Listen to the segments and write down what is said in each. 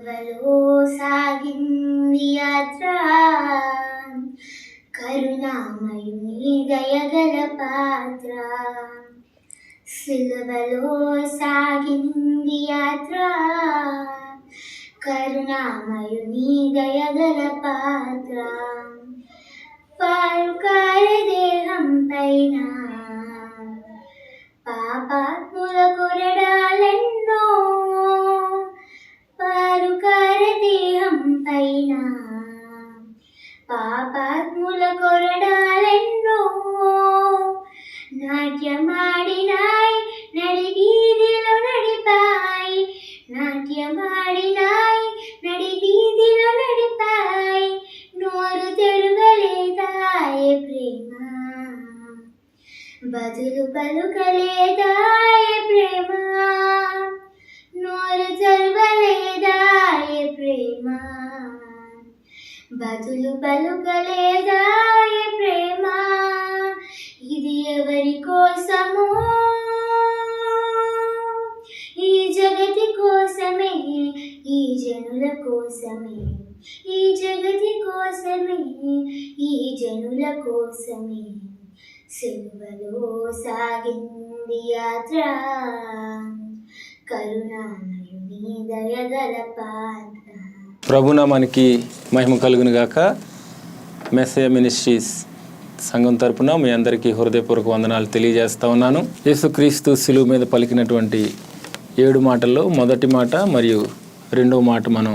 వలో సాగింది యాత్ర, కరుణామయుని దయగల పాత్ర. సిలువలో సాగింది యాత్ర, కరుణామయుని దయగల పాత్ర. పాల్కార దేహం పైన పాపాత్ముల కొరడాలెన్నో, పాలుకార దేహం పైన పాపాత్ముల కొరడాలెన్నో. నాట్యమాడినాయి నడి వీధిలో నడిపాయి, నాట్యమాడినాయి నడి వీధిలో నడిపాయి. నోరు తెరువలేదాయే ప్రేమ, బదులు పలుకలేదాయే ప్రేమ. నోరు తెరువలేదాయే ప్రేమ, బదులు పలుకలేదాయే ప్రేమ. ఇది ఎవరి కోసమో, ఈ జగతి కోసమే, ఈ జనుల కోసమే, ఈ జగతి కోసమే, ఈ జనుల కోసమే. సిలువలో సాగింది యాత్ర, కరుణామయుని దయగల పాత్ర. ప్రభునామానికి మహిమ కలుగును గాక. మెస్సయ మినిస్ట్రీస్ సంఘం తరపున మీ అందరికీ హృదయపూర్వక వందనాలు తెలియజేస్తా ఉన్నాను. యేసుక్రీస్తు శిలువ మీద పలికినటువంటి 7 మాటల్లో మొదటి మాట మరియు 2వ మాట మనం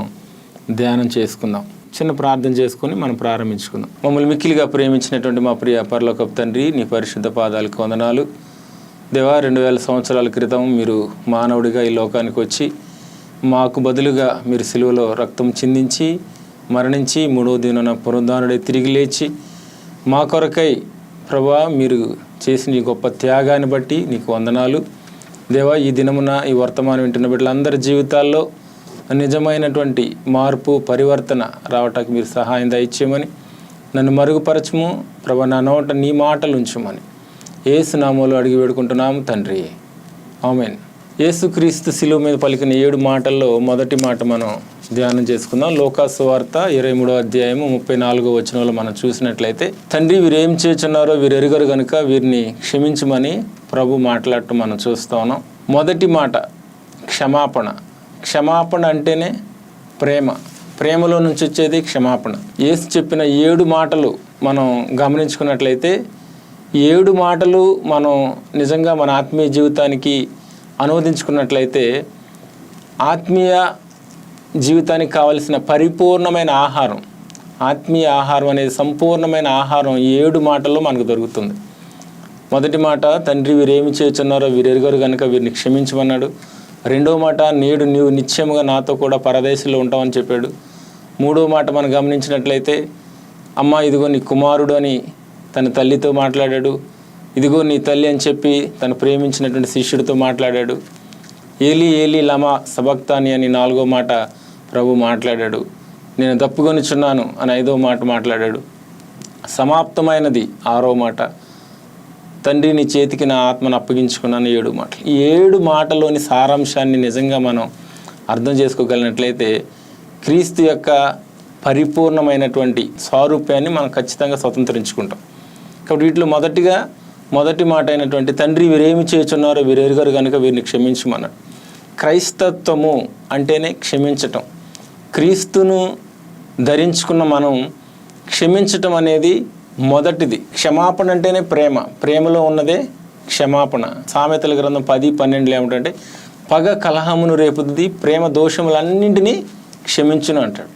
ధ్యానం చేసుకుందాం. చిన్న ప్రార్థన చేసుకుని మనం ప్రారంభించుకుందాం. మమ్మల్ని మిక్కిలిగా ప్రేమించినటువంటి మా ప్రియ పరలోకపు తండ్రి, నీ పరిశుద్ధ పాదాలకు వందనాలు. దేవా, 2000 సంవత్సరాల క్రితం మీరు మానవుడిగా ఈ లోకానికి వచ్చి మాకు బదులుగా మీరు సిలువలో రక్తం చిందించి మరణించి 3వ దినాన పునరుద్ధానుడై తిరిగి లేచి మా కొరకై ప్రభా మీరు చేసిన ఈ గొప్ప త్యాగాన్ని బట్టి నీకు వందనాలు. దేవా, ఈ దినమున ఈ వర్తమానం వింటున్న బిడ్డలందరి జీవితాల్లో నిజమైనటువంటి మార్పు పరివర్తన రావటానికి మీరు సహాయం దయచేయమని, నన్ను మరుగుపరచము ప్రభా, నా నోట నీ మాటలు ఉంచమని యేసు నామములో అడిగి వేడుకుంటున్నాము తండ్రి, ఆమేన్. యేసుక్రీస్తు శిలువ మీద పలికిన 7 మాటల్లో మొదటి మాట మనం ధ్యానం చేసుకుందాం. లోకాసు సువార్త 23వ అధ్యాయము 34వ వచనంలో మనం చూసినట్లయితే, తండ్రి వీరేం చేస్తున్నారో వీరు ఎరుగరు కనుక వీరిని క్షమించమని ప్రభు మాట్లాడటం మనం చూస్తూ ఉన్నాం. మొదటి మాట క్షమాపణ. క్షమాపణ అంటేనే ప్రేమ, ప్రేమలో నుంచి వచ్చేది క్షమాపణ. యేసు చెప్పిన 7 మాటలు మనం గమనించుకున్నట్లయితే 7 మాటలు మనం నిజంగా మన ఆత్మీయ జీవితానికి అనువదించుకున్నట్లయితే ఆత్మీయ జీవితానికి కావలసిన పరిపూర్ణమైన ఆహారం, ఆత్మీయ ఆహారం అనేది సంపూర్ణమైన ఆహారం 7 మాటల్లో మనకు దొరుకుతుంది. మొదటి మాట, తండ్రి వీరేమి చేస్తున్నారో వీరు ఎరుగరు కనుక వీరిని క్షమించమన్నాడు. 2వ మాట, నేడు నీవు నిత్యముగా నాతో కూడా పరదేశంలో ఉంటావని చెప్పాడు. 3వ మాట మనం గమనించినట్లయితే, అమ్మ ఇదిగో నీ కుమారుడు అని తన తల్లితో మాట్లాడాడు. ఇదిగో నీ తల్లి అని చెప్పి తను ప్రేమించినటువంటి శిష్యుడితో మాట్లాడాడు. ఏలి ఏలి లమా సబక్తాని అని 4వ మాట ప్రభు మాట్లాడాడు. నేను తప్పుకొనిచున్నాను అని 5వ మాట మాట్లాడాడు. సమాప్తమైనది 6వ మాట, తండ్రి నీ చేతికి నా ఆత్మను అప్పగించుకున్నాను 7 మాటలు. ఈ 7 మాటలోని సారాంశాన్ని నిజంగా మనం అర్థం చేసుకోగలిగినట్లయితే క్రీస్తు యొక్క పరిపూర్ణమైనటువంటి స్వరూపాన్ని మనం ఖచ్చితంగా స్వతంత్రించుకుంటాం. కాబట్టి వీటిలో మొదటి మాట అయినటువంటి తండ్రి వీరేమి చేస్తున్నారో వీరు ఎరుగరు కనుక వీరిని క్షమించమన్నాడు. క్రైస్తత్వము అంటేనే క్షమించటం. క్రీస్తును ధరించుకున్న మనం క్షమించటం అనేది మొదటిది. క్షమాపణ అంటేనే ప్రేమ, ప్రేమలో ఉన్నదే క్షమాపణ. సామెతల గ్రంథం 10:12 ఏమిటంటే, పగ కలహమును రేపుతుంది, ప్రేమ దోషములన్నింటినీ క్షమించును అంటాడు.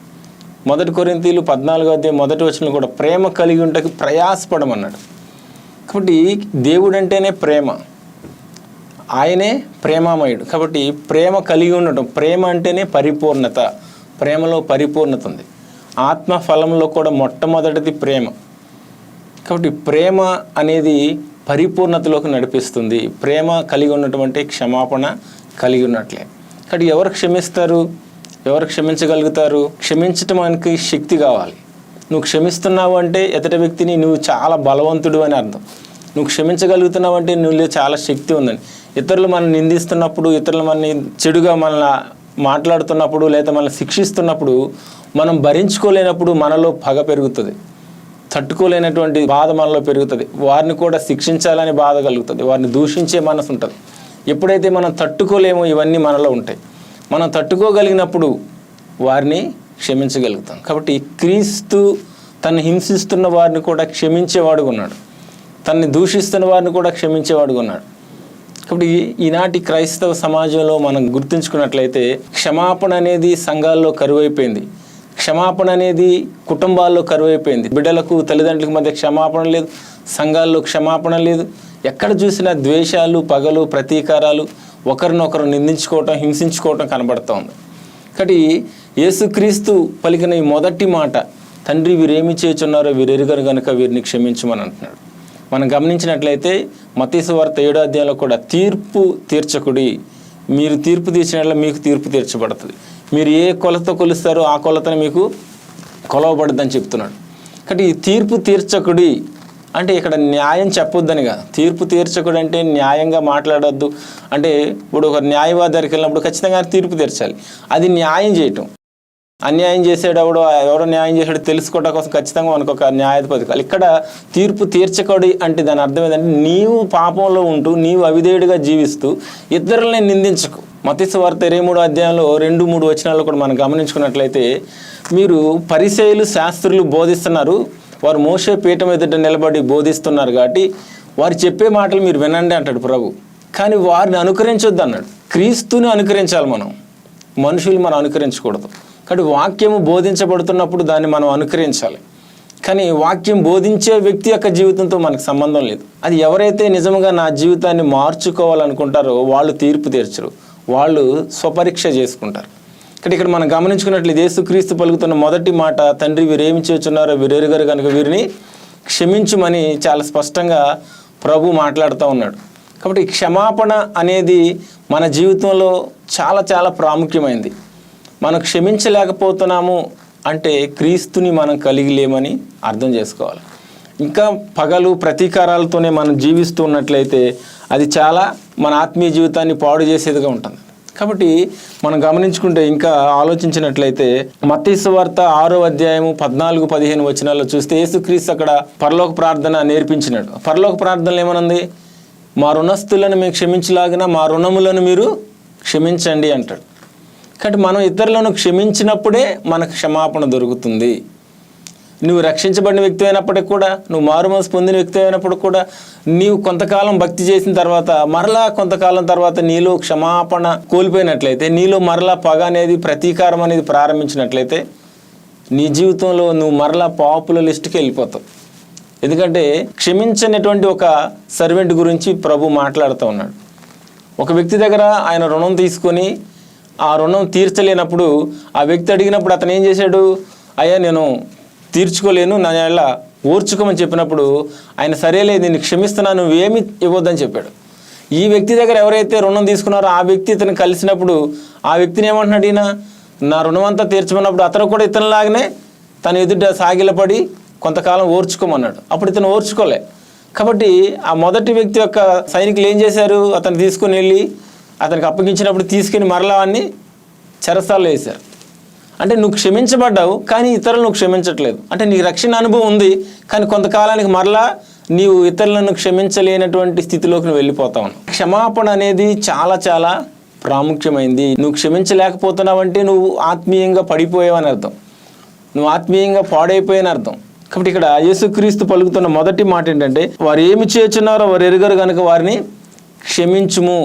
1 కొరింథీయులు 14వ అధ్యాయం 1వ వచనంలో కూడా ప్రేమ కలిగి ఉంటకి ప్రయాసపడమన్నాడు. కాబట్టి దేవుడు అంటేనే ప్రేమ, ఆయనే ప్రేమామయుడు. కాబట్టి ప్రేమ కలిగి ఉండటం, ప్రేమ అంటేనే పరిపూర్ణత, ప్రేమలో పరిపూర్ణత ఉంది. ఆత్మ ఫలంలో కూడా మొట్టమొదటిది ప్రేమ. కాబట్టి ప్రేమ అనేది పరిపూర్ణతలోకి నడిపిస్తుంది. ప్రేమ కలిగి ఉన్నటువంటి క్షమాపణ కలిగి ఉన్నట్లే. కాబట్టి ఎవరు క్షమిస్తారు, ఎవరు క్షమించగలుగుతారు? క్షమించటానికి శక్తి కావాలి. నువ్వు క్షమిస్తున్నావు అంటే ఎదుటి వ్యక్తిని నువ్వు చాలా బలవంతుడు అని అర్థం. నువ్వు క్షమించగలుగుతున్నావు అంటే నువ్వు చాలా శక్తి ఉందని. ఇతరులు మనల్ని నిందిస్తున్నప్పుడు, ఇతరులు మనల్ని చెడుగా మనల్ని మాట్లాడుతున్నప్పుడు లేదా మనల్ని శిక్షిస్తున్నప్పుడు మనం భరించుకోలేనప్పుడు మనలో పగ పెరుగుతుంది, తట్టుకోలేనటువంటి బాధ మనలో పెరుగుతుంది. వారిని కూడా శిక్షించాలని బాధ కలుగుతుంది, వారిని దూషించే మనసు ఉంటుంది. ఎప్పుడైతే మనం తట్టుకోలేమో ఇవన్నీ మనలో ఉంటాయి. మనం తట్టుకోగలిగినప్పుడు వారిని క్షమించగలుగుతాం. కాబట్టి క్రీస్తు తను హింసిస్తున్న వారిని కూడా క్షమించేవాడుగా ఉన్నాడు, తనని దూషిస్తున్న వారిని కూడా క్షమించేవాడుగా ఉన్నాడు. కాబట్టి ఈనాటి క్రైస్తవ సమాజంలో మనం గుర్తుంచుకున్నట్లయితే క్షమాపణ అనేది సంఘాల్లో కరువైపోయింది, క్షమాపణ అనేది కుటుంబాల్లో కరువైపోయింది. బిడ్డలకు తల్లిదండ్రులకు మధ్య క్షమాపణ లేదు, సంఘాల్లో క్షమాపణ లేదు. ఎక్కడ చూసినా ద్వేషాలు, పగలు, ప్రతీకారాలు, ఒకరినొకరు నిందించుకోవటం, హింసించుకోవటం కనబడుతూ ఉంది. కాబట్టి యేసుక్రీస్తు పలికిన ఈ మొదటి మాట, తండ్రి వీరేమి చేయుచున్నారో వీరెరుగరు గనుక వీరిని క్షమించమని అంటున్నాడు. మనం గమనించినట్లయితే మత్తయి సువార్త 7వ అధ్యాయంలో కూడా తీర్పు తీర్చకుడి, మీరు తీర్పు తీర్చినట్ల మీకు తీర్పు తీర్చబడుతుంది, మీరు ఏ కొలత కొలుస్తారో ఆ కొలతను మీకు కొలవబడద్దని చెప్తున్నాడు. కాబట్టి ఈ తీర్పు తీర్చకుడి అంటే ఇక్కడ న్యాయం చెప్పొద్దని కాదు. తీర్పు తీర్చకుడు అంటే న్యాయంగా మాట్లాడొద్దు అంటే, ఇప్పుడు ఒక న్యాయవాది దగ్గరికి వెళ్ళినప్పుడు ఖచ్చితంగా తీర్పు తీర్చాలి, అది న్యాయం చేయటం. అన్యాయం చేసేటప్పుడు ఎవరో న్యాయం చేసాడో తెలుసుకోవడం కోసం ఖచ్చితంగా మనకు ఒక న్యాయాధిపతి కావాలి. ఇక్కడ తీర్పు తీర్చకూడదు అంటే దాని అర్థం ఏంటంటే, నీవు పాపంలో ఉంటూ నీవు అవిధేయుడిగా జీవిస్తూ ఇతరులని నిందించకు. మత్తయి సువార్త 23వ అధ్యాయంలో 2-3 వచనాల్లో కూడా మనం గమనించుకున్నట్లయితే, మీరు పరిసయ్యులు శాస్త్రులు బోధిస్తున్నారు, వారు మోషే పీఠం ఎదుట నిలబడి బోధిస్తున్నారు కాబట్టి వారు చెప్పే మాటలు మీరు వినండి అంటాడు ప్రభు. కానీ వారిని అనుకరించొద్దు అన్నాడు. క్రీస్తుని అనుకరించాలి మనం, మనుషులు మనం అనుకరించకూడదు. కాబట్టి వాక్యము బోధించబడుతున్నప్పుడు దాన్ని మనం అనుకరించాలి. కానీ వాక్యం బోధించే వ్యక్తి యొక్క జీవితంతో మనకు సంబంధం లేదు. అది ఎవరైతే నిజంగా నా జీవితాన్ని మార్చుకోవాలనుకుంటారో వాళ్ళు తీర్పు తీర్చరు, వాళ్ళు స్వపరీక్ష చేసుకుంటారు. ఇక్కడ మనం గమనించుకున్నట్లు యేసుక్రీస్తు పలుకుతున్న మొదటి మాట, తండ్రి వీరేమి చేయుచున్నారో వీరెరుగరు కనుక వీరిని క్షమించుమని చాలా స్పష్టంగా ప్రభు మాట్లాడుతూ ఉన్నాడు. కాబట్టి క్షమాపణ అనేది మన జీవితంలో చాలా చాలా ప్రాముఖ్యమైనది. మనం క్షమించలేకపోతున్నాము అంటే క్రీస్తుని మనం కలిగి లేమని అర్థం చేసుకోవాలి. ఇంకా పగలు ప్రతీకారాలతోనే మనం జీవిస్తూ ఉన్నట్లయితే అది చాలా మన ఆత్మీయ జీవితాన్ని పాడు చేసేదిగా ఉంటుంది. కాబట్టి మనం గమనించుకుంటే ఇంకా ఆలోచించినట్లయితే మత్తయి సువార్త 6వ అధ్యాయము 14-15 వచనాల్లో చూస్తే యేసుక్రీస్తు అక్కడ పరలోక ప్రార్థన నేర్పించినాడు. పరలోక ప్రార్థనలు ఏమనుంది? మా రుణస్తులను మేము క్షమించలాగిన మా రుణములను మీరు క్షమించండి అంటాడు. కాబట్టి మనం ఇతరులను క్షమించినప్పుడే మనకు క్షమాపణ దొరుకుతుంది. నువ్వు రక్షించబడిన వ్యక్తి అయినప్పటికీ కూడా, నువ్వు మారుమనసు పొందిన వ్యక్తి అయినప్పుడు కూడా, నీవు కొంతకాలం భక్తి చేసిన తర్వాత మరలా కొంతకాలం తర్వాత నీలో క్షమాపణ కోల్పోయినట్లయితే, నీలో మరలా పగ అనేది, ప్రతీకారం అనేది ప్రారంభించినట్లయితే, నీ జీవితంలో నువ్వు మరలా పాపుల లిస్టుకి వెళ్ళిపోతావు. ఎందుకంటే క్షమించనటువంటి ఒక సర్వెంట్ గురించి ప్రభు మాట్లాడుతూ ఉన్నాడు. ఒక వ్యక్తి దగ్గర ఆయన రుణం తీసుకొని ఆ రుణం తీర్చలేనప్పుడు ఆ వ్యక్తి అడిగినప్పుడు అతను ఏం చేశాడు? అయ్యా నేను తీర్చుకోలేను, నా ఎలా ఓర్చుకోమని చెప్పినప్పుడు ఆయన సరేలే నేను క్షమిస్తున్నాను, నువ్వేమి ఇవ్వద్దని చెప్పాడు. ఈ వ్యక్తి దగ్గర ఎవరైతే రుణం తీసుకున్నారో ఆ వ్యక్తి ఇతను కలిసినప్పుడు ఆ వ్యక్తిని ఏమంటున్నాడు? ఈయన నా రుణం అంతా తీర్చమన్నప్పుడు అతను కూడా ఇతనిలాగానే తన ఎదుట సాగిలపడి కొంతకాలం ఓర్చుకోమన్నాడు. అప్పుడు ఇతను ఓర్చుకోలే. కాబట్టి ఆ మొదటి వ్యక్తి యొక్క సైనికులు ఏం చేశారు? అతను తీసుకుని వెళ్ళి అతనికి అప్పగించినప్పుడు తీసుకుని మరలా అన్ని చెరసాల్లో వేశారు. అంటే నువ్వు క్షమించబడ్డావు కానీ ఇతరులను నువ్వు క్షమించట్లేదు. అంటే నీకు రక్షణ అనుభవం ఉంది కానీ కొంతకాలానికి మరలా నీవు ఇతరులను క్షమించలేనటువంటి స్థితిలోకి నువ్వు వెళ్ళిపోతా ఉన్నావు. క్షమాపణ అనేది చాలా చాలా ప్రాముఖ్యమైంది. నువ్వు క్షమించలేకపోతున్నావంటే నువ్వు ఆత్మీయంగా పడిపోయావని అర్థం, నువ్వు ఆత్మీయంగా పాడైపోయావని అర్థం. కాబట్టి ఇక్కడ యేసుక్రీస్తు పలుకుతున్న మొదటి మాట ఏంటంటే, వారు ఏమి చేస్తున్నారో వారు ఎరుగరు కనుక వారిని క్షమించుము.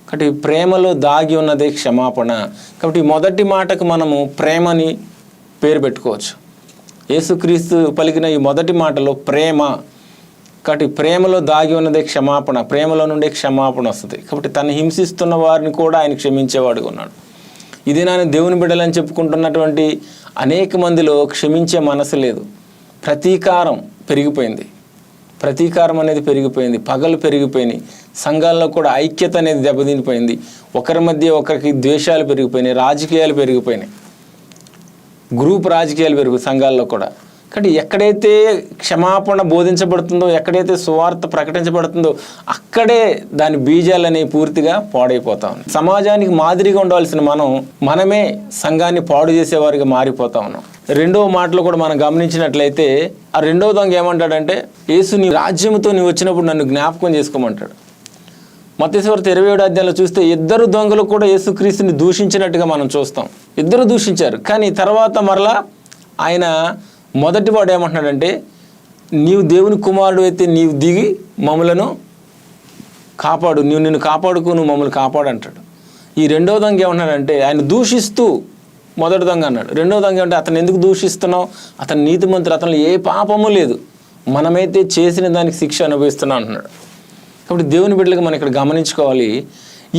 కాబట్టి ప్రేమలో దాగి ఉన్నదే క్షమాపణ. కాబట్టి మొదటి మాటకు మనము ప్రేమని పేరు పెట్టుకోవచ్చు. యేసుక్రీస్తు పలికిన ఈ మొదటి మాటలో ప్రేమ. కాబట్టి ప్రేమలో దాగి ఉన్నదే క్షమాపణ, ప్రేమలో నుండే క్షమాపణ వస్తుంది. కాబట్టి తను హింసిస్తున్న వారిని కూడా ఆయన క్షమించేవాడుగా ఉన్నాడు. ఇది నేను దేవుని బిడ్డలని చెప్పుకుంటున్నటువంటి అనేక మందిలో క్షమించే మనసు లేదు. ప్రతీకారం పెరిగిపోయింది, ప్రతీకారం అనేది పెరిగిపోయింది, పగలు పెరిగిపోయినాయి, సంఘాల్లో కూడా ఐక్యత అనేది దెబ్బతినిపోయింది, ఒకరి మధ్య ఒకరికి ద్వేషాలు పెరిగిపోయినాయి, రాజకీయాలు పెరిగిపోయినాయి, గ్రూప్ రాజకీయాలు పెరిగిపోయి సంఘాల్లో కూడా. కాబట్టి ఎక్కడైతే క్షమాపణ బోధించబడుతుందో, ఎక్కడైతే సువార్త ప్రకటించబడుతుందో అక్కడే దాని బీజాలని పూర్తిగా పాడైపోతా ఉన్నాయి. సమాజానికి మాదిరిగా ఉండవలసిన మనమే సంఘాన్ని పాడు చేసేవారిగా మారిపోతా ఉన్నాం. రెండవ మాటలో కూడా మనం గమనించినట్లయితే ఆ రెండవ దొంగ ఏమంటాడంటే, యేసు నీ రాజ్యంతో నీవు వచ్చినప్పుడు నన్ను జ్ఞాపకం చేసుకోమంటాడు. మత్తయి సువార్త 27వ అధ్యాయంలో చూస్తే ఇద్దరు దొంగలు కూడా యేసుక్రీస్తుని దూషించినట్టుగా మనం చూస్తాం. ఇద్దరు దూషించారు. కానీ తర్వాత మరలా ఆయన మొదటివాడు ఏమంటున్నాడంటే, నీవు దేవుని కుమారుడు అయితే నీవు దిగి మమ్మలను కాపాడు, నిన్ను కాపాడుకో, నువ్వు మమ్మల్ని కాపాడు అంటాడు. ఈ రెండవ దొంగ ఏమంటున్నాడంటే, ఆయన దూషిస్తూ మొదటి దొంగ అన్నాడు. రెండవ దొంగ అంటే, అతను ఎందుకు దూషిస్తున్నావు, అతను నీతిమంతుడు, అతను ఏ పాపము లేదు, మనమైతే చేసిన దానికి శిక్ష అనుభవిస్తున్నాం అంటున్నాడు. కాబట్టి దేవుని బిడ్డలుగా మనం ఇక్కడ గమనించుకోవాలి,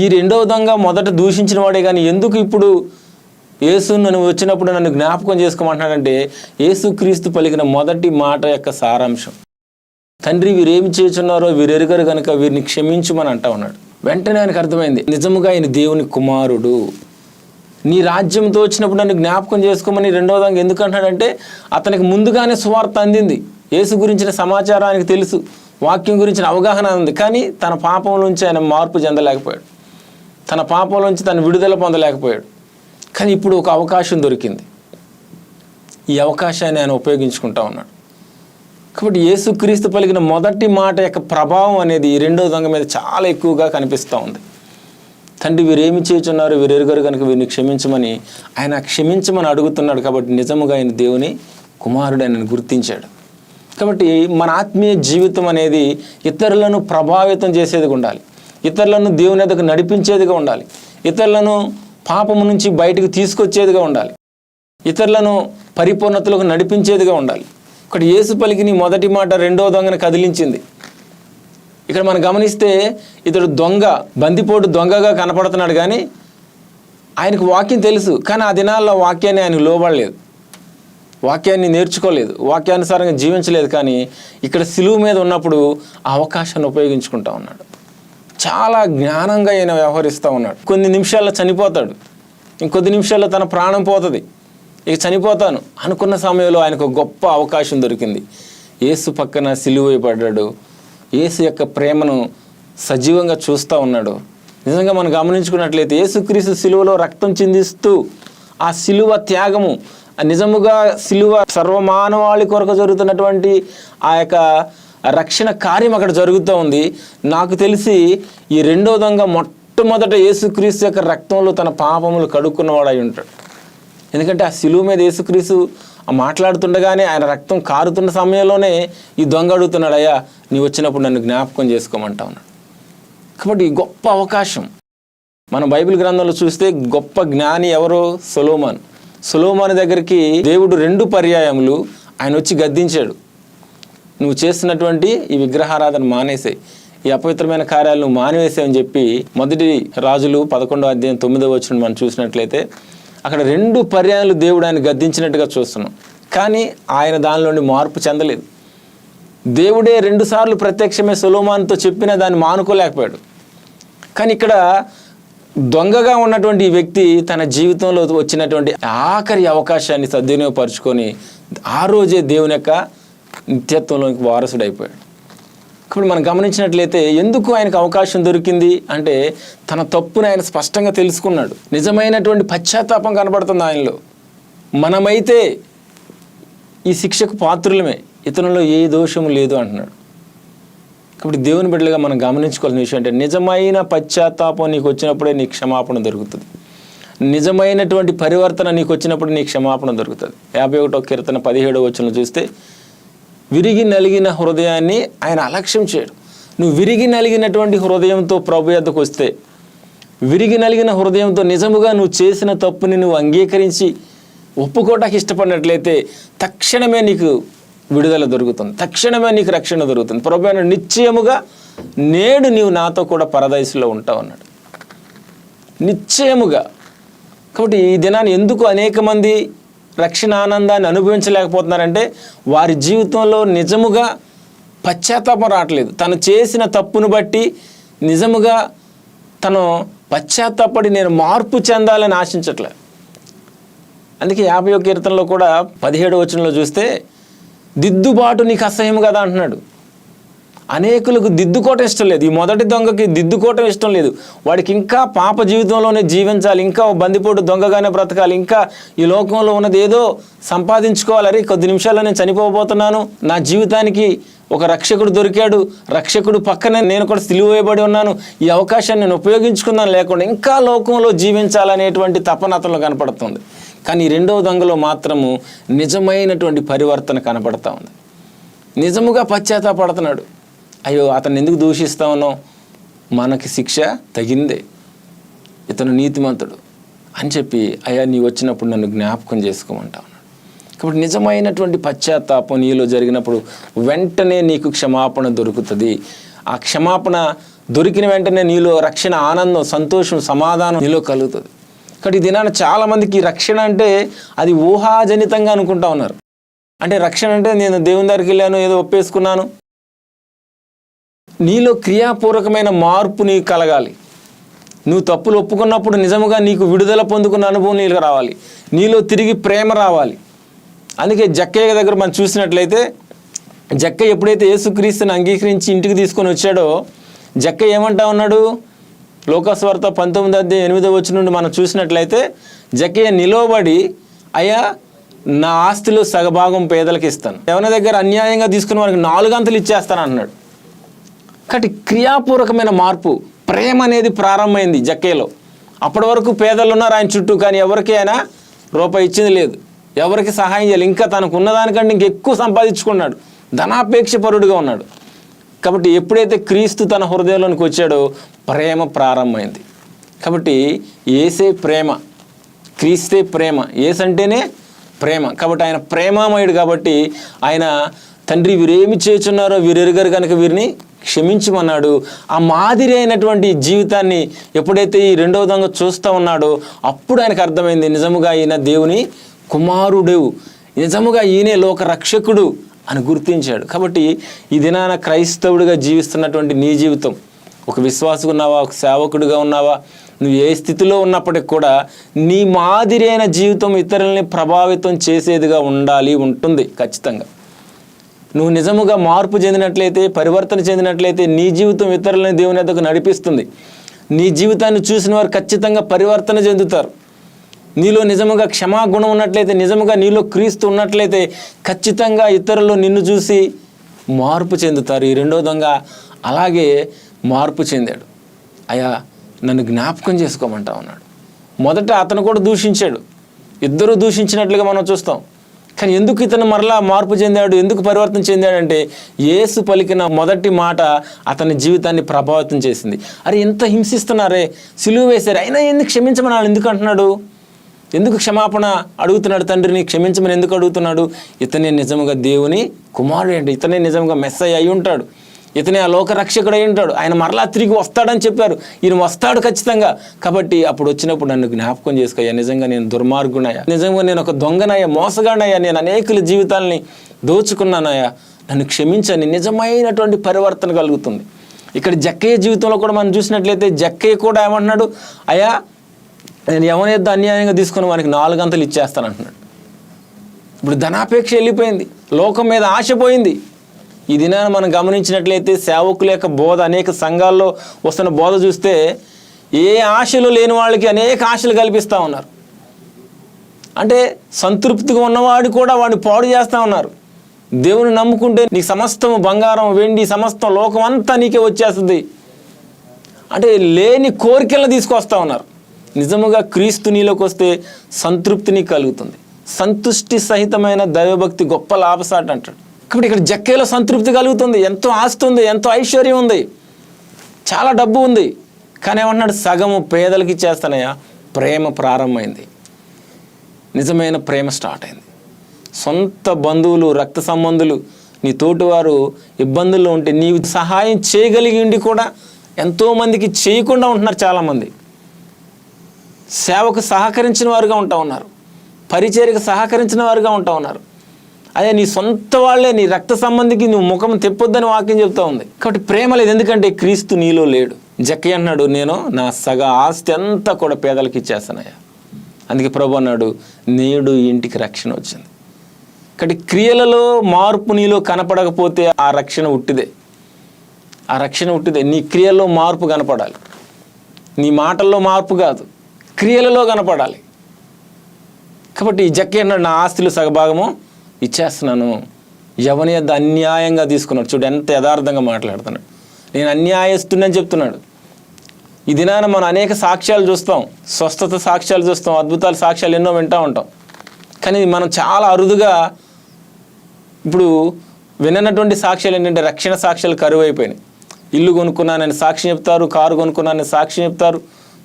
ఈ రెండవ దొంగ మొదట దూషించిన వాడే కానీ ఎందుకు ఇప్పుడు యేసు నన్ను వచ్చినప్పుడు నన్ను జ్ఞాపకం చేసుకోమంటున్నాడంటే, యేసుక్రీస్తు పలికిన మొదటి మాట యొక్క సారాంశం, తండ్రి వీరేమి చేస్తున్నారో వీరెరుగరు కనుక వీరిని క్షమించుమని అంటా ఉన్నాడు. వెంటనే ఆయనకు అర్థమైంది, నిజముగా ఆయన దేవుని కుమారుడు, నీ రాజ్యంతో వచ్చినప్పుడు నన్ను జ్ఞాపకం చేసుకోమని రెండవ దొంగ ఎందుకు అంటున్నాడంటే, అతనికి ముందుగానే సువార్త అందింది, యేసు గురించిన సమాచారం ఆయనకు తెలుసు, వాక్యం గురించిన అవగాహన ఉంది. కానీ తన పాపం నుంచి ఆయన మార్పు చెందలేకపోయాడు, తన పాపం నుంచి తను విడుదల పొందలేకపోయాడు. కానీ ఇప్పుడు ఒక అవకాశం దొరికింది, ఈ అవకాశాన్ని ఆయన ఉపయోగించుకుంటా ఉన్నాడు. కాబట్టి యేసుక్రీస్తు పలికిన మొదటి మాట యొక్క ప్రభావం అనేది ఈ రెండో దొంగ మీద చాలా ఎక్కువగా కనిపిస్తూ ఉంది. తండ్రి వీరేమి చేయుచున్నారు వీరెరుగరు కనుక వీరిని క్షమించమని ఆయన క్షమించమని అడుగుతున్నాడు. కాబట్టి నిజముగా ఆయన దేవుని కుమారుడు ఆయనను గుర్తించాడు. కాబట్టి మన ఆత్మీయ జీవితం అనేది ఇతరులను ప్రభావితం చేసేదిగా ఉండాలి, ఇతరులను దేవుని ఎదుగు నడిపించేదిగా ఉండాలి, ఇతరులను పాపము నుంచి బయటకు తీసుకొచ్చేదిగా ఉండాలి, ఇతరులను పరిపూర్ణతలకు నడిపించేదిగా ఉండాలి. ఇక్కడ యేసు పలికిన మొదటి మాట రెండో దొంగను కదిలించింది. ఇక్కడ మనం గమనిస్తే ఇతడు దొంగ, బందిపోటు దొంగగా కనపడుతున్నాడు, కానీ ఆయనకు వాక్యం తెలుసు. కానీ ఆ దినాల్లో వాక్యాన్ని ఆయనకు లోబడలేదు, వాక్యాన్ని నేర్చుకోలేదు, వాక్యానుసారంగా జీవించలేదు. కానీ ఇక్కడ సిలువ మీద ఉన్నప్పుడు ఆ అవకాశాన్ని ఉపయోగించుకుంటా ఉన్నాడు. చాలా జ్ఞానంగా ఆయన వ్యవహరిస్తూ ఉన్నాడు. కొన్ని నిమిషాల్లో చనిపోతాడు, ఇంకొద్ది నిమిషాల్లో తన ప్రాణం పోతుంది, ఇక చనిపోతాను అనుకున్న సమయంలో ఆయనకు గొప్ప అవకాశం దొరికింది. యేసు పక్కన సిలువ పడ్డాడు, యేసు యొక్క ప్రేమను సజీవంగా చూస్తూ ఉన్నాడు. నిజంగా మనం గమనించుకున్నట్లయితే యేసుక్రీస్తు సిలువలో రక్తం చిందిస్తూ ఆ సిలువ త్యాగము, నిజముగా సిలువ సర్వమానవాళి కొరకు జరుగుతున్నటువంటి ఆ యొక్క రక్షణ కార్యం అక్కడ జరుగుతూ ఉంది. నాకు తెలిసి ఈ రెండో దొంగ మొట్టమొదట యేసుక్రీస్తు యొక్క రక్తంలో తన పాపములు కడుక్కున్నవాడు అయి ఉంటాడు. ఎందుకంటే ఆ సిలువ మీద యేసుక్రీస్తు మాట్లాడుతుండగానే ఆయన రక్తం కారుతున్న సమయంలోనే ఈ దొంగ అడుగుతున్నాడు, అయ్యా నీవు వచ్చినప్పుడు నన్ను జ్ఞాపకం చేసుకోమంటా ఉన్నాడు. కాబట్టి ఈ గొప్ప అవకాశం మనం బైబిల్ గ్రంథంలో చూస్తే గొప్ప జ్ఞాని ఎవరో సొలొమోను దగ్గరికి దేవుడు 2 పర్యాయములు ఆయన వచ్చి గద్దించాడు, నువ్వు చేస్తున్నటువంటి ఈ విగ్రహారాధన మానేసాయి, ఈ అపవిత్రమైన కార్యాలు నువ్వు మానివేసావని చెప్పి మొదటి రాజులు 11వ అధ్యాయం 9వ వచనం మనం చూసినట్లయితే అక్కడ 2 పర్యాయాలు దేవుడు ఆయన గద్దించినట్టుగా చూస్తున్నాం. కానీ ఆయన దానిలోని మార్పు చెందలేదు. దేవుడే 2 సార్లు ప్రత్యక్షమే సొలొమోనుతో చెప్పినా దాన్ని మానుకోలేకపోయాడు. కానీ ఇక్కడ దొంగగా ఉన్నటువంటి ఈ వ్యక్తి తన జీవితంలో వచ్చినటువంటి ఆఖరి అవకాశాన్ని సద్వినియోగపరుచుకొని ఆ రోజే దేవుని యొక్క నిత్యత్వంలోకి వారసుడైపోయాడు. ఇప్పుడు మనం గమనించినట్లయితే ఎందుకు ఆయనకు అవకాశం దొరికింది అంటే తన తప్పును ఆయన స్పష్టంగా తెలుసుకున్నాడు. నిజమైనటువంటి పశ్చాత్తాపం కనబడుతుంది ఆయనలో. మనమైతే ఈ శిక్షకు పాత్రులమే, ఇతరులలో ఏ దోషము లేదు అంటున్నాడు. కాబట్టి దేవుని బిడ్డలుగా మనం గమనించుకోవాల్సిన విషయం అంటే నిజమైన పశ్చాత్తాపం నీకు వచ్చినప్పుడే నీకు క్షమాపణ దొరుకుతుంది, నిజమైనటువంటి పరివర్తన నీకు వచ్చినప్పుడు నీకు క్షమాపణ దొరుకుతుంది. 51వ కీర్తన 17వ వచనం చూస్తే విరిగి నలిగిన హృదయాన్ని ఆయన అలక్ష్యం చేయడు. నువ్వు విరిగి నలిగినటువంటి హృదయంతో ప్రభు యొద్దకు వస్తే, విరిగి నలిగిన హృదయంతో నిజముగా నువ్వు చేసిన తప్పుని నువ్వు అంగీకరించి ఒప్పుకోవటానికి ఇష్టపడినట్లయితే తక్షణమే నీకు విడుదల దొరుకుతుంది, తక్షణమే నీకు రక్షణ దొరుకుతుంది. ప్రభు అన్నాడు, నిశ్చయముగా నేడు నీవు నాతో కూడా పరదైసులో ఉంటావు అన్నాడు, నిశ్చయముగా. కాబట్టి ఈ దినాన్ని ఎందుకు అనేక మంది రక్షణ ఆనందాన్ని అనుభవించలేకపోతున్నారంటే వారి జీవితంలో నిజముగా పశ్చాత్తాపం రావట్లేదు. తను చేసిన తప్పును బట్టి నిజముగా తను పశ్చాత్తాపడి నేను మార్పు చెందాలని ఆశించట్లేదు. అందుకే 50వ కీర్తనలో కూడా 17వ వచనంలో చూస్తే దిద్దుబాటు నీకు అసహ్యం కదా అంటున్నాడు. అనేకులకు దిద్దుకోవటం ఇష్టం లేదు. ఈ మొదటి దొంగకి దిద్దుకోవటం ఇష్టం లేదు. వాడికి ఇంకా పాప జీవితంలోనే జీవించాలి, ఇంకా బందిపోటు దొంగగానే బ్రతకాలి, ఇంకా ఈ లోకంలో ఉన్నది ఏదో సంపాదించుకోవాలి. అరే కొద్ది నిమిషాల్లో నేను చనిపోబోతున్నాను, నా జీవితానికి ఒక రక్షకుడు దొరికాడు, రక్షకుడు పక్కనే నేను కూడా సిలువ వేయబడి ఉన్నాను, ఈ అవకాశాన్ని నేను ఉపయోగించుకుందాను లేకుండా ఇంకా లోకంలో జీవించాలనేటువంటి తపన అతనిలో కనపడుతుంది. కానీ రెండవ దొంగలో మాత్రము నిజమైనటువంటి పరివర్తన కనపడతా ఉంది. నిజముగా పశ్చాత్తాపడుతున్నాడు. అయ్యో అతను ఎందుకు దూషిస్తా ఉన్నావు, మనకి శిక్ష తగిందే, ఇతను నీతిమంతుడు అని చెప్పి అయ్యా నీ వచ్చినప్పుడు నన్ను జ్ఞాపకం చేసుకోమంటా ఉన్నాడు. కాబట్టి నిజమైనటువంటి పశ్చాత్తాపం నీలో జరిగినప్పుడు వెంటనే నీకు క్షమాపణ దొరుకుతుంది. ఆ క్షమాపణ దొరికిన వెంటనే నీలో రక్షణ, ఆనందం, సంతోషం, సమాధానం నీలో కలుగుతుంది. కాబట్టి ఈ దినాన చాలామందికి రక్షణ అంటే అది ఊహాజనితంగా అనుకుంటా ఉన్నారు. అంటే రక్షణ అంటే నేను దేవుని దగ్గరికి వెళ్ళాను, ఏదో ఒప్పేసుకున్నాను. నీలో క్రియాపూర్వకమైన మార్పు నీకు కలగాలి. నువ్వు తప్పులు ఒప్పుకున్నప్పుడు నిజముగా నీకు విడుదల పొందుకున్న అనుభవం నీకు రావాలి. నీలో తిరిగి ప్రేమ రావాలి. అందుకే జక్కయ్య దగ్గర మనం చూసినట్లయితే, జక్కయ్య ఎప్పుడైతే యేసుక్రీస్తుని అంగీకరించి ఇంటికి తీసుకొని వచ్చాడో, జక్కయ్య ఏమంటా ఉన్నాడు? లోకాసువార్త 19:8 నుండి మనం చూసినట్లయితే జక్కయ్య నిలవబడి, అయ్యా నా ఆస్తిలో సగభాగం పేదలకు ఇస్తాను, ఎవరి దగ్గర అన్యాయంగా తీసుకుని వారికి 4 అంతలు ఇచ్చేస్తాను అన్నాడు. కాబట్టి క్రియాపూర్వకమైన మార్పు, ప్రేమ అనేది ప్రారంభమైంది జక్కయ్యలో. అప్పటి వరకు పేదలు ఉన్నారు ఆయన చుట్టూ, కానీ ఎవరికి ఆయన రూపాయి ఇచ్చింది లేదు, ఎవరికి సహాయం చేయాలి. ఇంకా తనకు ఉన్నదానికంటే ఇంకెక్కువ సంపాదించుకున్నాడు, ధనాపేక్ష పరుడుగా ఉన్నాడు. కాబట్టి ఎప్పుడైతే క్రీస్తు తన హృదయంలోనికి వచ్చాడో ప్రేమ ప్రారంభమైంది. కాబట్టి యేసే ప్రేమ, క్రీస్తే ప్రేమ, యేసంటేనే ప్రేమ. కాబట్టి ఆయన ప్రేమామయుడు. కాబట్టి ఆయన తండ్రి వీరేమి చేస్తున్నారో వీరెరుగరు కనుక వీరిని క్షమించమన్నాడు. ఆ మాదిరి అయినటువంటి జీవితాన్ని ఎప్పుడైతే ఈ రెండవ దొంగ చూస్తూ ఉన్నాడో అప్పుడు ఆయనకు అర్థమైంది, నిజముగా ఈయన దేవుని కుమారుడు, నిజముగా ఈయనే లోక రక్షకుడు అని గుర్తించాడు. కాబట్టి ఈ దినాన క్రైస్తవుడిగా జీవిస్తున్నటువంటి నీ జీవితం, ఒక విశ్వాసకు ఉన్నావా, ఒక సేవకుడిగా ఉన్నావా, నువ్వు ఏ స్థితిలో ఉన్నప్పటికి కూడా నీ మాదిరి అయిన జీవితం ఇతరులని ప్రభావితం చేసేదిగా ఉంటుంది ఖచ్చితంగా. నువ్వు నిజముగా మార్పు చెందినట్లయితే, పరివర్తన చెందినట్లయితే నీ జీవితం ఇతరులని దేవుని వద్దకు నడిపిస్తుంది. నీ జీవితాన్ని చూసిన వారు ఖచ్చితంగా పరివర్తన చెందుతారు. నీలో నిజముగా క్షమాగుణం ఉన్నట్లయితే, నిజముగా నీలో క్రీస్తు ఉన్నట్లయితే ఖచ్చితంగా ఇతరులు నిన్ను చూసి మార్పు చెందుతారు. ఈ రెండో దొంగ అలాగే మార్పు చెందాడు. అయ్యా నన్ను జ్ఞాపకం చేసుకోమంటా ఉన్నాడు. మొదట అతను కూడా దూషించాడు, ఇద్దరు దూషించినట్లుగా మనం చూస్తాం. కానీ ఎందుకు ఇతను మరలా మార్పు చెందాడు, ఎందుకు పరివర్తన చెందాడంటే యేసు పలికిన మొదటి మాట అతని జీవితాన్ని ప్రభావితం చేసింది. అరే ఎంత హింసిస్తున్నారే, సిలువ వేశారు, అయినా ఎందుకు క్షమించమని ఎందుకు అంటున్నాడు, ఎందుకు క్షమాపణ అడుగుతున్నాడు, తండ్రిని క్షమించమని ఎందుకు అడుగుతున్నాడు? ఇతనే నిజముగా దేవుని కుమారుడు అంటే, ఇతనే నిజంగా మెస్సయ్య అయి ఉంటాడు, ఇతనే ఆ లోక రక్షకుడు అయి ఉంటాడు, ఆయన మరలా తిరిగి వస్తాడని చెప్పారు, ఈయన వస్తాడు ఖచ్చితంగా. కాబట్టి అప్పుడు వచ్చినప్పుడు నన్ను జ్ఞాపకం చేసుకోయ్యా, నిజంగా నేను దుర్మార్గునయ్యా, నిజంగా నేను ఒక దొంగనయ్యా, మోసగాడయ్యా, నేను అనేకుల జీవితాలని దోచుకున్నానయ్యా, నన్ను క్షమించని నిజమైనటువంటి పరివర్తన కలుగుతుంది. ఇక్కడ జక్కయ్య జీవితంలో కూడా మనం చూసినట్లయితే జక్కయ్య కూడా ఏమంటున్నాడు, అయ్యా నేను ఎవరైతే అన్యాయంగా తీసుకుని వారికి 4 అంతలు ఇచ్చేస్తాను అంటున్నాడు. ఇప్పుడు ధనాపేక్ష వెళ్ళిపోయింది, లోకం మీద ఆశ పోయింది. ఈ దినాన్ని మనం గమనించినట్లయితే సేవకుల యొక్క బోధ, అనేక సంఘాల్లో వస్తున్న బోధ చూస్తే ఏ ఆశలు లేని వాళ్ళకి అనేక ఆశలు కల్పిస్తూ ఉన్నారు. అంటే సంతృప్తిగా ఉన్నవాడు కూడా వాడిని పాడు చేస్తూ ఉన్నారు. దేవుని నమ్ముకుంటే నీకు సమస్తం బంగారం, వెండి, సమస్తం లోకం అంతా నీకే వచ్చేస్తుంది అంటే లేని కోరికలను తీసుకొస్తూ ఉన్నారు. నిజముగా క్రీస్తు నీలోకి వస్తే సంతృప్తిని కలుగుతుంది. సంతుష్టి సహితమైన దైవభక్తి గొప్ప లాభసాటి అంటాడు. కాబట్టి ఇక్కడ జక్కయ్యలో సంతృప్తి కలుగుతుంది, ఎంతో ఆస్తి ఉంది, ఎంతో ఐశ్వర్యం ఉంది, చాలా డబ్బు ఉంది. కానీ ఏమన్నాడు, సగము పేదలకి ఇచ్చేస్తానయ్యా. ప్రేమ ప్రారంభమైంది, నిజమైన ప్రేమ స్టార్ట్ అయింది. సొంత బంధువులు, రక్త సంబంధులు, నీ తోటివారు ఇబ్బందుల్లో ఉంటే నీవు సహాయం చేయగలిగి ఉండి కూడా ఎంతోమందికి చేయకుండా ఉంటున్నారు. చాలామంది సేవకు సహకరించిన వారుగా ఉంటా ఉన్నారు, పరిచర్యకు సహకరించిన వారుగా ఉంటా ఉన్నారు. అదే నీ సొంత వాళ్ళే, నీ రక్త సంబంధికి నువ్వు ముఖం తెప్పొద్దని వాక్యం చెప్తా ఉంది. కాబట్టి ప్రేమ లేదు, ఎందుకంటే క్రీస్తు నీలో లేడు. జక్కయ్య అన్నాడు, నేను నా సగ ఆస్తి అంతా కూడా పేదలకు ఇచ్చేస్తానయ్యా. అందుకే ప్రభు అన్నాడు, నేడు ఇంటికి రక్షణ వచ్చింది. కాబట్టి క్రియలలో మార్పు నీలో కనపడకపోతే ఆ రక్షణ ఉట్టిదే. ఆ రక్షణ ఉట్టిదే. నీ క్రియల్లో మార్పు కనపడాలి. నీ మాటల్లో మార్పు కాదు, క్రియలలో కనపడాలి. కాబట్టి ఈ జక్కయ్య అన్నాడు, నా ఆస్తులు సగభాగము ఇచ్చేస్తున్నాను. ఎవని యొద్ద అన్యాయంగా తీసుకున్నాడు. చూడు ఎంత యథార్థంగా మాట్లాడుతున్నాడు. నేను అన్యాయస్తున్నని చెప్తున్నాడు. ఈ దినాన మనం అనేక సాక్ష్యాలు చూస్తాం, స్వస్థత సాక్ష్యాలు చూస్తాం, అద్భుతాల సాక్ష్యాలు ఎన్నో వింటూ ఉంటాం. కానీ మనం చాలా అరుదుగా ఇప్పుడు విననటువంటి సాక్ష్యాలు ఏంటంటే రక్షణ సాక్ష్యాలు కరువు అయిపోయినాయి. ఇల్లు కొనుక్కున్నానని సాక్ష్యం చెప్తారు, కారు కొనుక్కున్నానని సాక్ష్యం చెప్తారు,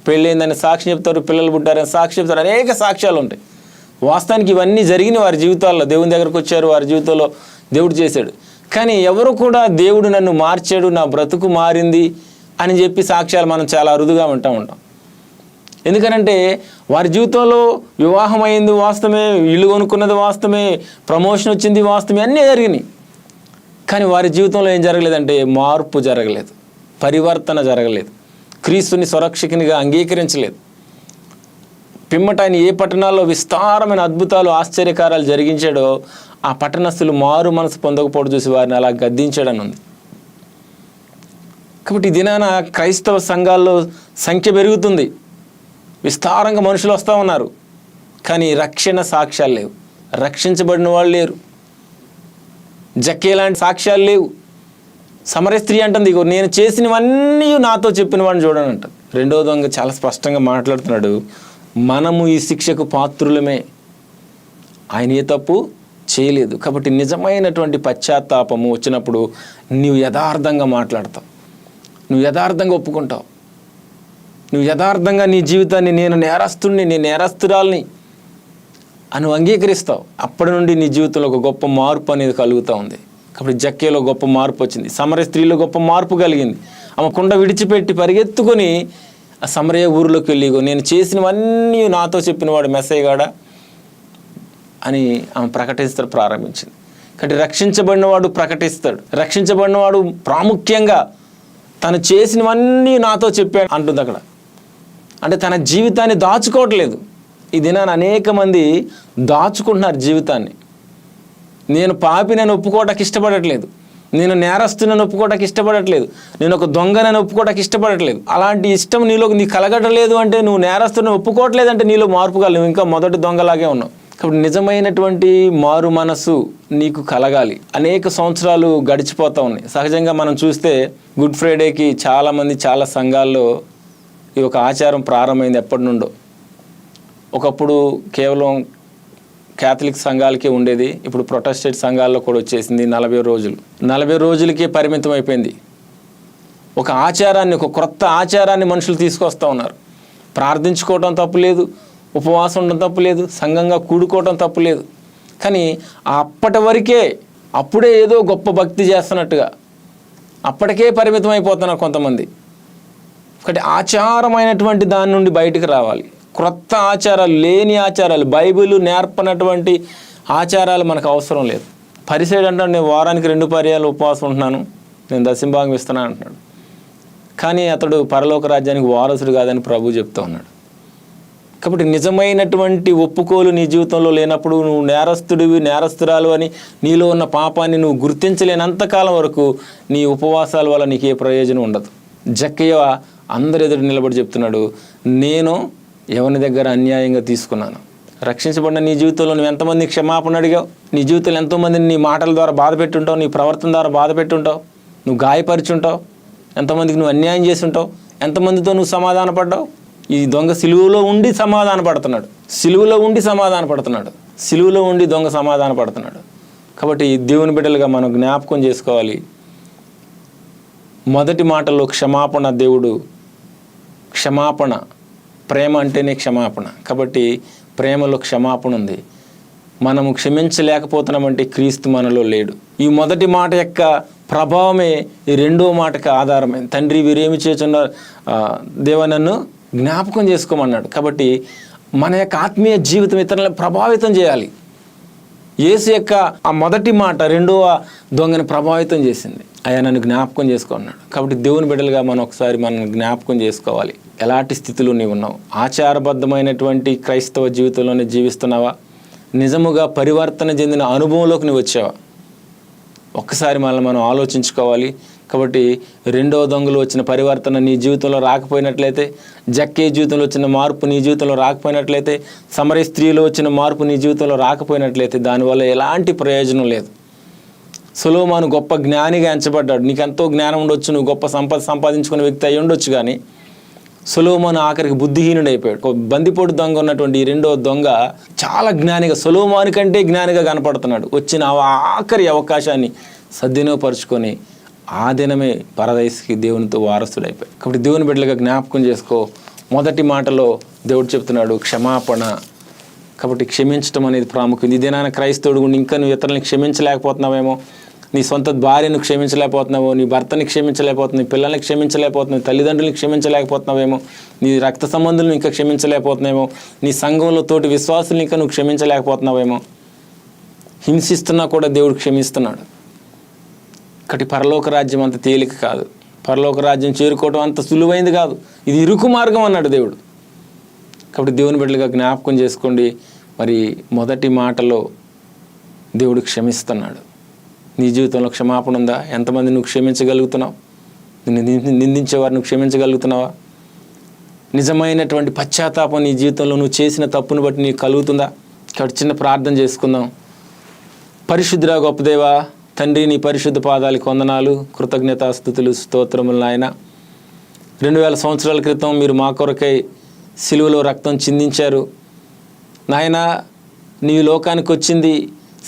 పెళ్ళయిందని సాక్ష్యం చెప్తారు, పిల్లలు పుట్టారని సాక్ష్యం చెప్తారు. అనేక సాక్ష్యాలు ఉంటాయి. వాస్తవానికి ఇవన్నీ జరిగిన వారి జీవితాల్లో, దేవుని దగ్గరకు వచ్చారు, వారి జీవితంలో దేవుడు చేశాడు. కానీ ఎవరు కూడా దేవుడు నన్ను మార్చాడు, నా బ్రతుకు మారింది అని చెప్పి సాక్ష్యాలు మనం చాలా అరుదుగా వింటూ ఉంటాం. ఎందుకనంటే వారి జీవితంలో వివాహం అయింది వాస్తవమే, ఇల్లు కొనుక్కున్నది వాస్తవమే, ప్రమోషన్ వచ్చింది వాస్తవమే, అన్నీ జరిగినాయి. కానీ వారి జీవితంలో ఏం జరగలేదంటే మార్పు జరగలేదు, పరివర్తన జరగలేదు, క్రీస్తుని సురక్షకునిగా అంగీకరించలేదు. పిమ్మట ఆయన ఏ పట్టణాల్లో విస్తారమైన అద్భుతాలు ఆశ్చర్యకారాలు జరిగించాడో ఆ పట్టణస్థులు మారు మనసు పొందకపోవడం చూసి వారిని అలా గద్దించాడని ఉంది. కాబట్టి ఈ దినాన క్రైస్తవ సంఘాల్లో సంఖ్య పెరుగుతుంది, విస్తారంగా మనుషులు వస్తూ ఉన్నారు. కానీ రక్షణ సాక్ష్యాలు లేవు, రక్షించబడిన వాళ్ళు లేరు. జక్కే లాంటి సాక్ష్యాలు లేవు. సమరయ స్త్రీ అంటుంది, ఇగో నేను చేసినవన్నీ నాతో చెప్పిన వాడిని చూడని అంటుంది. రెండో దొంగ చాలా స్పష్టంగా మాట్లాడుతున్నాడు, మనము ఈ శిక్షకు పాత్రులమే, ఆయన ఏ తప్పు చేయలేదు. కాబట్టి నిజమైనటువంటి పశ్చాత్తాపము వచ్చినప్పుడు నీవు యథార్థంగా మాట్లాడతావు, నువ్వు యథార్థంగా ఒప్పుకుంటావు, నువ్వు యథార్థంగా నీ జీవితాన్ని నేను నేరస్తుడిని, నేను నేరస్తురాల్ని అని అంగీకరిస్తావు. అప్పటి నుండి నీ జీవితంలో ఒక గొప్ప మార్పు అనేది కలుగుతూ ఉంది. కాబట్టి జక్కేలో గొప్ప మార్పు వచ్చింది, సమరయ స్త్రీలో గొప్ప మార్పు కలిగింది. ఆమె కుండ విడిచిపెట్టి పరిగెత్తుకొని ఆ సమరయ ఊరిలోకి వెళ్ళి, నేను చేసినవన్నీ నాతో చెప్పినవాడు మెస్సయ్యగాడా అని ఆమె ప్రకటిస్తారు ప్రారంభించింది. కాబట్టి రక్షించబడినవాడు ప్రకటిస్తాడు. రక్షించబడినవాడు ప్రాముఖ్యంగా తను చేసినవన్నీ నాతో చెప్పాడు అంటుంది అక్కడ. అంటే తన జీవితాన్ని దాచుకోవట్లేదు. ఈ దినాన్ని అనేక మంది దాచుకుంటున్నారు జీవితాన్ని. నేను పాపినని ఒప్పుకోవటానికి ఇష్టపడట్లేదు, నేను నేరస్తునని ఒప్పుకోవటానికి ఇష్టపడట్లేదు, నేను ఒక దొంగనని ఒప్పుకోవటానికి ఇష్టపడట్లేదు. అలాంటి ఇష్టం నీలో నీకు కలగట్లేదు అంటే నువ్వు నేరస్తుని ఒప్పుకోవట్లేదంటే నీలో మార్పు కలగదు, ఇంకా మొదటి దొంగలాగే ఉన్నావు. కాబట్టి నిజమైనటువంటి మారు మనసు నీకు కలగాలి. అనేక సంవత్సరాలు గడిచిపోతూ ఉన్నాయి. సహజంగా మనం చూస్తే గుడ్ ఫ్రైడేకి చాలామంది చాలా సంఘాల్లో ఈ ఒక ఆచారం ప్రారంభమైంది ఎప్పటి నుండో. ఒకప్పుడు కేవలం క్యాథలిక్ సంఘాలకే ఉండేది, ఇప్పుడు ప్రొటెస్టెంట్ సంఘాల్లో కూడా వచ్చేసింది. 40 రోజులకే పరిమితం అయిపోయింది. ఒక ఆచారాన్ని, ఒక క్రొత్త ఆచారాన్ని మనుషులు తీసుకొస్తూ ఉన్నారు. ప్రార్థించుకోవటం తప్పు లేదు, ఉపవాసం ఉండడం తప్పు లేదు, సంఘంగా కూడుకోవటం తప్పు లేదు. కానీ అప్పటి వరకే, అప్పుడే ఏదో గొప్ప భక్తి చేస్తున్నట్టుగా అప్పటికే పరిమితం అయిపోతున్నారు కొంతమంది. ఒకటి ఆచారమైనటువంటి దాని నుండి బయటకు రావాలి. క్రొత్త ఆచారాలు, లేని ఆచారాలు, బైబిల్ నేర్పనటువంటి ఆచారాలు మనకు అవసరం లేదు. పరిసైడ్ అంటాడు, నేను వారానికి 2 పర్యాలు ఉపవాసం ఉంటున్నాను, నేను దశంభాగం ఇస్తున్నాను అంటున్నాడు. కానీ అతడు పరలోక రాజ్యానికి వారసుడు కాదని ప్రభు చెప్తూ ఉన్నాడు. కాబట్టి నిజమైనటువంటి ఒప్పుకోలు నీ జీవితంలో లేనప్పుడు నువ్వు నేరస్తుడివి, నేరస్తురాలు అని నీలో ఉన్న పాపాన్ని నువ్వు గుర్తించలేనంతకాలం వరకు నీ ఉపవాసాల వల్ల నీకు ఏ ప్రయోజనం ఉండదు. జక్కయ్య అందరి ఎదురు నిలబడి చెప్తున్నాడు, నేను ఎవరి దగ్గర అన్యాయంగా తీసుకున్నాను. రక్షించబడిన నీ జీవితంలో నువ్వు ఎంతమంది క్షమాపణ అడిగావు? నీ జీవితంలో ఎంతోమందిని నీ మాటల ద్వారా బాధ పెట్టుంటావు, నీ ప్రవర్తన ద్వారా బాధ పెట్టుంటావు, నువ్వు గాయపరిచుంటావు, ఎంతమందికి నువ్వు అన్యాయం చేసి ఉంటావు, ఎంతమందితో నువ్వు సమాధాన పడ్డావు. ఈ దొంగ సిలువలో ఉండి సమాధాన పడుతున్నాడు, సిలువలో ఉండి సమాధాన పడుతున్నాడు, సిలువలో ఉండి దొంగ సమాధాన పడుతున్నాడు. కాబట్టి దేవుని బిడ్డలుగా మనం జ్ఞాపకం చేసుకోవాలి. మొదటి మాటలో క్షమాపణ, దేవుడు క్షమాపణ, ప్రేమ అంటేనే క్షమాపణ. కాబట్టి ప్రేమలో క్షమాపణ ఉంది. మనము క్షమించలేకపోతున్నామంటే క్రీస్తు మనలో లేడు. ఈ మొదటి మాట యొక్క ప్రభావమే ఈ రెండో మాటకు ఆధారమైంది. తండ్రి వీరేమి చేస్తున్నారు, దేవా నన్ను జ్ఞాపకం చేసుకోమన్నాడు. కాబట్టి మన యొక్క ఆత్మీయ జీవితం ఇతరులను ప్రభావితం చేయాలి. యేసు యొక్క ఆ మొదటి మాట రెండవ దొంగని ప్రభావితం చేసింది. అయ్యా నన్ను జ్ఞాపకం చేసుకున్నాడు. కాబట్టి దేవుని బిడ్డలుగా మనం ఒకసారి మనం జ్ఞాపకం చేసుకోవాలి. ఎలాంటి స్థితిలో నీవు ఉన్నావు? ఆచారబద్ధమైనటువంటి క్రైస్తవ జీవితంలోనే జీవిస్తున్నావా? నిజముగా పరివర్తన చెందిన అనుభవంలోకి నువ్వు వచ్చావా? ఒక్కసారి మనం ఆలోచించుకోవాలి. కాబట్టి రెండవ దొంగలు వచ్చిన పరివర్తన నీ జీవితంలో రాకపోయినట్లయితే, జక్కే జీవితంలో వచ్చిన మార్పు నీ జీవితంలో రాకపోయినట్లయితే, సమరయ స్త్రీలో వచ్చిన మార్పు నీ జీవితంలో రాకపోయినట్లయితే దానివల్ల ఎలాంటి ప్రయోజనం లేదు. సొలొమోను గొప్ప జ్ఞానిగా ఎంచబడ్డాడు. నీకు ఎంతో జ్ఞానం ఉండొచ్చు, నువ్వు గొప్ప సంపాదించుకునే వ్యక్తి అయి ఉండొచ్చు, కానీ సొలొమోను ఆఖరికి బుద్ధిహీనుడు అయిపోయాడు. ఒక బందిపోటు దొంగ ఉన్నటువంటి ఈ రెండో దొంగ చాలా జ్ఞానిగా, సొలొమోను కంటే జ్ఞానిగా కనపడుతున్నాడు. వచ్చిన ఆఖరి అవకాశాన్ని సద్వినియోగపరుచుకొని ఆ దినమే పరదైస్కి దేవునితో వారసుడైపోయాడు. కాబట్టి దేవుని బిడ్డలుగా జ్ఞాపకం చేసుకో, మొదటి మాటలో దేవుడు చెప్తున్నాడు క్షమాపణ. కాబట్టి క్షమించడం అనేది ప్రాముఖ్యం. ఈ దినాన క్రైస్తవుడు ఇంకా నువ్వు ఇతరులని క్షమించలేకపోతున్నావేమో, నీ సొంత భార్యను క్షమించలేకపోతున్నావో, నీ భర్తని క్షమించలేకపోతున్నావు, నీ పిల్లల్ని క్షమించలేకపోతున్నావు, తల్లిదండ్రులని క్షమించలేకపోతున్నావేమో, నీ రక్త సంబంధులను ఇంకా క్షమించలేకపోతున్నావేమో, నీ సంఘంలో తోటి విశ్వాసులు ఇంకా నువ్వు క్షమించలేకపోతున్నావేమో. హింసిస్తున్నా కూడా దేవుడు క్షమిస్తున్నాడు. ఒకటి పరలోక రాజ్యం అంత తేలిక కాదు, పరలోక రాజ్యం చేరుకోవడం అంత సులువైంది కాదు, ఇది ఇరుకు మార్గం అన్నాడు దేవుడు. కాబట్టి దేవుని బిడ్డలుగా జ్ఞాపకం చేసుకోండి. మరి మొదటి మాటలో దేవుడు క్షమిస్తున్నాడు. నీ జీవితంలో క్షమాపణ ఉందా? ఎంతమంది నువ్వు క్షమించగలుగుతున్నావు? నిన్ను నిందించేవారు నువ్వు క్షమించగలుగుతున్నావా? నిజమైనటువంటి పశ్చాత్తాపం నీ జీవితంలో నువ్వు చేసిన తప్పును బట్టి నీకు కలుగుతుందా? కాబట్టి చిన్న ప్రార్థన చేసుకుందాం. పరిశుద్ధుడా గొప్ప దేవా, తండ్రి, నీ పరిశుద్ధ పాదాలకు వందనాలు, కృతజ్ఞతాస్తుతులు, స్తోత్రములు నాయన. 2000 సంవత్సరాల క్రితం మీరు మా కొరకై సిలువలో రక్తం చిందించారు నాయన. నీ లోకానికి వచ్చింది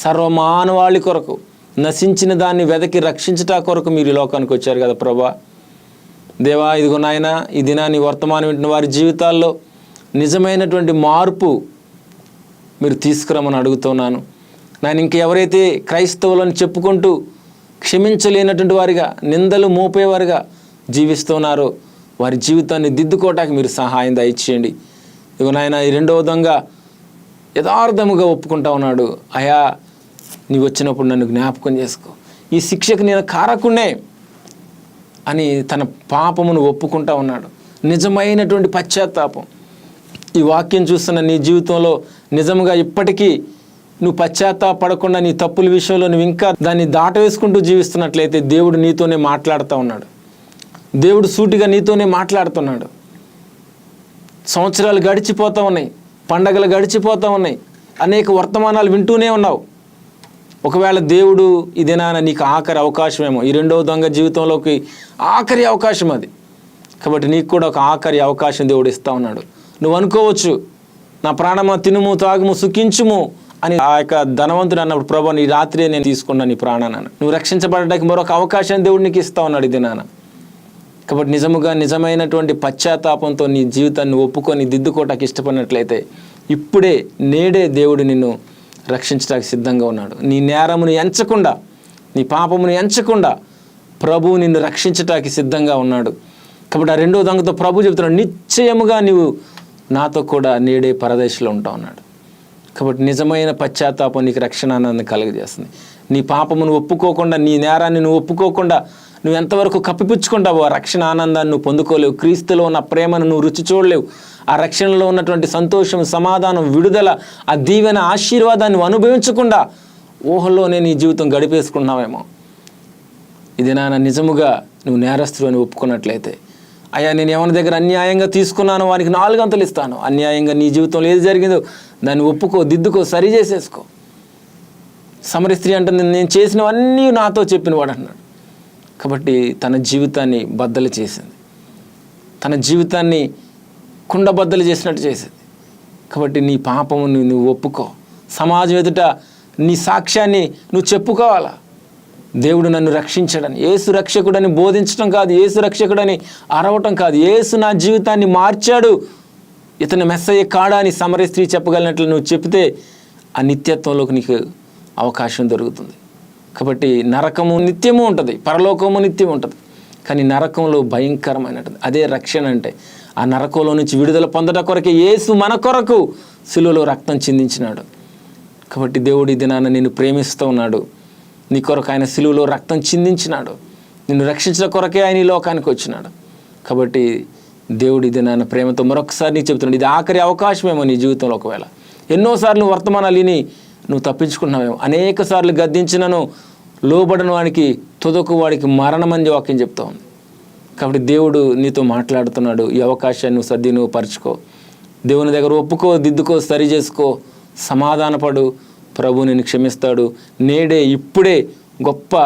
సర్వమానవాళి కొరకు, నశించిన దాన్ని వెదకి రక్షించటా కొరకు మీరు లోకానికి వచ్చారు కదా ప్రభా. దేవా, ఇదిగో నాయన, ఈ దినాన్ని వర్తమానం వింటున్న వారి జీవితాల్లో నిజమైనటువంటి మార్పు మీరు తీసుకురమని అడుగుతున్నాను నాయన. ఇంకెవరైతే క్రైస్తవులను చెప్పుకుంటూ క్షమించలేనటువంటి వారిగా, నిందలు మోపేవారుగా జీవిస్తున్నారో వారి జీవితాన్ని దిద్దుకోవటానికి మీరు సహాయం దయచేయండి. ఇదిగో నాయన, ఈ రెండవ దొంగ యథార్థముగా ఒప్పుకుంటా ఉన్నాడు. అయా, నీవు వచ్చినప్పుడు నన్ను జ్ఞాపకం చేసుకో, ఈ శిక్షకు నేను కారకునే అని తన పాపమును ఒప్పుకుంటా ఉన్నాడు. నిజమైనటువంటి పశ్చాత్తాపం. ఈ వాక్యం చూస్తున్న నీ జీవితంలో నిజంగా ఇప్పటికీ నువ్వు పశ్చాత్తాపడకుండా నీ తప్పుల విషయంలో నువ్వు ఇంకా దాన్ని దాటవేసుకుంటూ జీవిస్తున్నట్లయితే దేవుడు నీతోనే మాట్లాడుతూ ఉన్నాడు. దేవుడు సూటిగా నీతోనే మాట్లాడుతున్నాడు. సంవత్సరాలు గడిచిపోతూ ఉన్నాయి, పండగలు గడిచిపోతూ ఉన్నాయి, అనేక వర్తమానాలు వింటూనే ఉన్నావు. ఒకవేళ దేవుడు ఈ దినాన నీకు ఆఖరి అవకాశమేమో, ఈ రెండవ దొంగ జీవితంలోకి ఆఖరి అవకాశం అది. కాబట్టి నీకు కూడా ఒక ఆఖరి అవకాశం దేవుడు ఇస్తూ ఉన్నాడు. నువ్వు అనుకోవచ్చు, నా ప్రాణమా తినుము తాగుము సుఖించుము అని ఆ యొక్క ధనవంతుడు అన్నప్పుడు, ప్రభా నీ రాత్రి నేను తీసుకున్నాను నీ ప్రాణాన్ని. నువ్వు రక్షించబడడానికి మరొక అవకాశాన్ని దేవుడు నీకు ఇస్తూ ఉన్నాడు ఈ దినాన. కాబట్టి నిజమైనటువంటి పశ్చాత్తాపంతో నీ జీవితాన్ని ఒప్పుకొని దిద్దుకోవటానికి ఇష్టపడినట్లయితే ఇప్పుడే నేడే దేవుడు నిన్ను రక్షించడానికి సిద్ధంగా ఉన్నాడు. నీ నేరమును ఎంచకుండా, నీ పాపమును ఎంచకుండా ప్రభువు నిన్ను రక్షించటానికి సిద్ధంగా ఉన్నాడు. కాబట్టి ఆ రెండో దొంగతో ప్రభు చెబుతున్నాడు, నిశ్చయముగా నీవు నాతో కూడా నేడే పరదేశంలో ఉంటావు అన్నాడు. కాబట్టి నిజమైన పశ్చాత్తాపం నీకు రక్షణ ఆనందాన్ని కలుగజేస్తుంది. నీ పాపమును ఒప్పుకోకుండా, నీ నేరాన్ని నువ్వు ఒప్పుకోకుండా నువ్వు ఎంతవరకు కప్పిపుచ్చుకుంటావో ఆ రక్షణ ఆనందాన్ని నువ్వు పొందుకోలేవు. క్రీస్తులో ఉన్న ప్రేమను నువ్వు రుచి చూడలేవు. ఆ రక్షణలో ఉన్నటువంటి సంతోషం, సమాధానం, విడుదల, ఆ దీవెన, ఆశీర్వాదాన్ని అనుభవించకుండా ఊహల్లోనే నీ జీవితం గడిపేసుకున్నావేమో. ఇది నాన్న నిజముగా నువ్వు నేరస్తులు అని ఒప్పుకున్నట్లయితే, అయ్యా నేను ఎవరి దగ్గర అన్యాయంగా తీసుకున్నానో వానికి 4 అంతలు ఇస్తాను. అన్యాయంగా నీ జీవితంలో ఏది జరిగిందో దాన్ని ఒప్పుకో, దిద్దుకో, సరి చేసేసుకో. సమరయ స్త్రీ అంటుంది, నేను చేసినవన్నీ నాతో చెప్పిన వాడు అన్నాడు. కాబట్టి తన జీవితాన్ని బద్దలు చేసింది, తన జీవితాన్ని కుండబద్దలు చేసినట్టు చేసింది. కాబట్టి నీ పాపముని నువ్వు ఒప్పుకో, సమాజం ఎదుట నీ సాక్ష్యాన్ని నువ్వు చెప్పుకోవాలా. దేవుడు నన్ను రక్షించడని, యేసు రక్షకుడని బోధించడం కాదు, యేసు రక్షకుడని అరవటం కాదు, యేసు నా జీవితాన్ని మార్చాడు, ఇతను మెస్సయ్య కాడా అని సమరయ స్త్రీ చెప్పగలిగినట్లు నువ్వు చెప్తే ఆ నిత్యత్వంలోకి నీకు అవకాశం దొరుకుతుంది. కాబట్టి నరకము నిత్యము ఉంటుంది, పరలోకము నిత్యం ఉంటుంది. కానీ నరకంలో భయంకరమైనది అదే రక్షణ అంటే. ఆ నరకంలో నుంచి విడుదల పొందడం కొరకే యేసు మన కొరకు సిలువలో రక్తం చిందించినాడు. కాబట్టి దేవుడి దినాన నిన్ను ప్రేమిస్తూ ఉన్నాడు. నీ కొరకు ఆయన సిలువలో రక్తం చిందించినాడు. నిన్ను రక్షించడం కొరకే ఆయన ఈ లోకానికి వచ్చినాడు. కాబట్టి దేవుడి దినాన ప్రేమతో మరొకసారి నీకు చెబుతున్నాడు, ఇది ఆఖరి అవకాశమేమో నీ జీవితంలో. ఒకవేళ ఎన్నోసార్లు వర్తమానాలు విని నువ్వు తప్పించుకున్నావేమో. అనేక సార్లు గద్దించినను లోబడిన వాడికి తుదకు వాడికి మరణం అని వాక్యం చెప్తా ఉంది. కాబట్టి దేవుడు నీతో మాట్లాడుతున్నాడు. ఈ అవకాశాన్ని నువ్వు సద్వినియోగపరచుకో. దేవుని దగ్గర ఒప్పుకో, దిద్దుకో, సరి చేసుకో, సమాధానపడు. ప్రభు నిన్ను క్షమిస్తాడు. నేడే ఇప్పుడే గొప్ప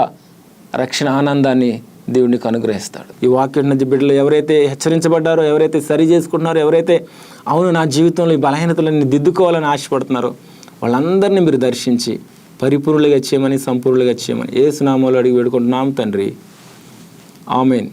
రక్షణ ఆనందాన్ని దేవునికి అనుగ్రహిస్తాడు. ఈ వాక్యం నుంచి బిడ్డలు ఎవరైతే హెచ్చరించబడ్డారో, ఎవరైతే సరి చేసుకుంటున్నారో, ఎవరైతే అవును నా జీవితంలో ఈ బలహీనతలన్నీ దిద్దుకోవాలని ఆశపడుతున్నారో వాళ్ళందరినీ మీరు దర్శించి పరిపూర్ణులుగా చేయమని, సంపూర్ణులుగా చేయమని యేసు నామములో అడిగి వేడుకుంటున్నాం తండ్రి. ఆమేన్.